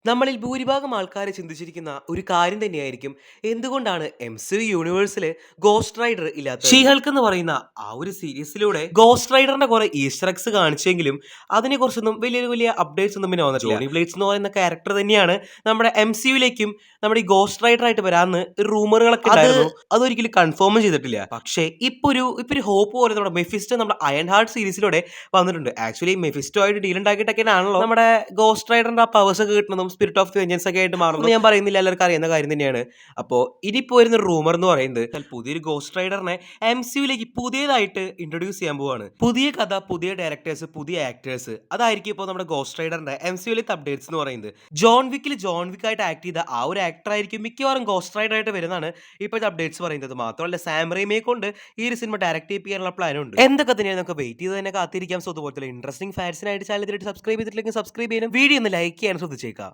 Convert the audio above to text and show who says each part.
Speaker 1: നമ്മളിൽ ഭൂരിഭാഗം ആൾക്കാരെ ചിന്തിച്ചിരിക്കുന്ന ഒരു കാര്യം തന്നെയായിരിക്കും എന്തുകൊണ്ടാണ് MCU യൂണിവേഴ്സില് ഗോസ്റ്റ് റൈഡർ ഇല്ലാത്തത്. ഷീഹൾക്ക് എന്ന് പറയുന്ന ആ ഒരു സീരീസിലൂടെ ഗോസ്റ്റ് റൈഡറിന്റെ കുറെ ഈസ്റ്റർ എഗ്സ് കാണിച്ചെങ്കിലും അതിനെ കുറിച്ചൊന്നും വലിയ അപ്ഡേറ്റ്സ് ഒന്നും പിന്നെ വന്നിട്ടില്ല. ജോണി ബ്ലേഡ്സ് എന്ന് പറയുന്ന ക്യാരക്ടർ തന്നെയാണ് നമ്മുടെ MCUയിലേക്കും നമ്മുടെ ഈ ഗോസ്റ്റ് റൈഡർ ആയിട്ട് വരാന്ന് റൂമറുകളൊക്കെ ഉണ്ടായിരുന്നു. അതൊരിക്കലും കൺഫേം ചെയ്തിട്ടില്ല. പക്ഷേ ഇപ്പൊ ഒരു ഹോപ്പ് പോലെ നമ്മുടെ മെഫിസ്റ്റോ നമ്മുടെ അയൺ ഹാർട്ട് സീരീസിലൂടെ വന്നിട്ടുണ്ട്. ആക്ച്വലി മെഫിസ്റ്റോ ആയിട്ട് ഡീൽ ഉണ്ടാക്കിയിട്ടൊക്കെയാണല്ലോ നമ്മുടെ ഗോസ്റ്റ് റൈഡറിന്റെ ആ പവേഴ്സ് ഒക്കെ കിട്ടുന്നതും സ്പിരിറ്റ് ഓഫ് വെഞ്ചൻസ് ഒക്കെ ആയിട്ട് മാറുന്നത്. ഞാൻ പറയുന്നില്ല, എല്ലാവർക്കും അറിയുന്ന കാര്യം തന്നെയാണ്. അപ്പോൾ ഇനിയിപ്പോ വരുന്ന റൂമർ എന്ന് പറയുന്നത് പുതിയൊരു ഗോസ്റ്റ് റൈഡറിനെ MCUയിലേക്ക് പുതിയതായിട്ട് ഇൻട്രൊഡ്യൂസ് ചെയ്യാൻ പോവാണ്. പുതിയ കഥ, പുതിയ ഡയറക്ടേഴ്സ്, പുതിയ ആക്ടേഴ്സ്, അതായിരിക്കും ഇപ്പോൾ നമ്മുടെ ഗോസ്റ്റ് റൈഡറിന്റെ MCUയിലേക്ക് അപ്ഡേറ്റ്സ് എന്ന് പറയുന്നത്. ജോൺ വിക്ക് ആയിട്ട് ആക്ട് ചെയ്ത ആ ഒരു ആക്ടർ ആയിരിക്കും മിക്കവാറും ഗോസ്റ്റ് റൈഡർ ആയിട്ട് വരുന്നതാണ് ഇപ്പോഴത്തെ അപ്ഡേറ്റ്സ് പറയുന്നത്. മാത്രമല്ല സാം റെയ്മിയെ കൊണ്ട് ഈ ഒരു സിനിമ ഡയറക്ട് ചെയ്യാനുള്ള പ്ലാൻ ഉണ്ട്. എന്തൊക്കെ തന്നെയാണ് നമുക്ക് വെയിറ്റ് ചെയ്ത് തന്നെ കാത്തിരിക്കാം. സോ അതുപോലത്തെ ഇൻട്രസ്റ്റിംഗ് ഫാൻസിനായിട്ട് ചാനൽ സബ്സ്ക്രൈബ് ചെയ്തിട്ടില്ലെങ്കിൽ സബ്സ്ക്രൈബ് ചെയ്യാനും വീഡിയോ ഒന്ന് ലൈക്ക് ചെയ്യാൻ ശ്രദ്ധിച്ചേക്കാം.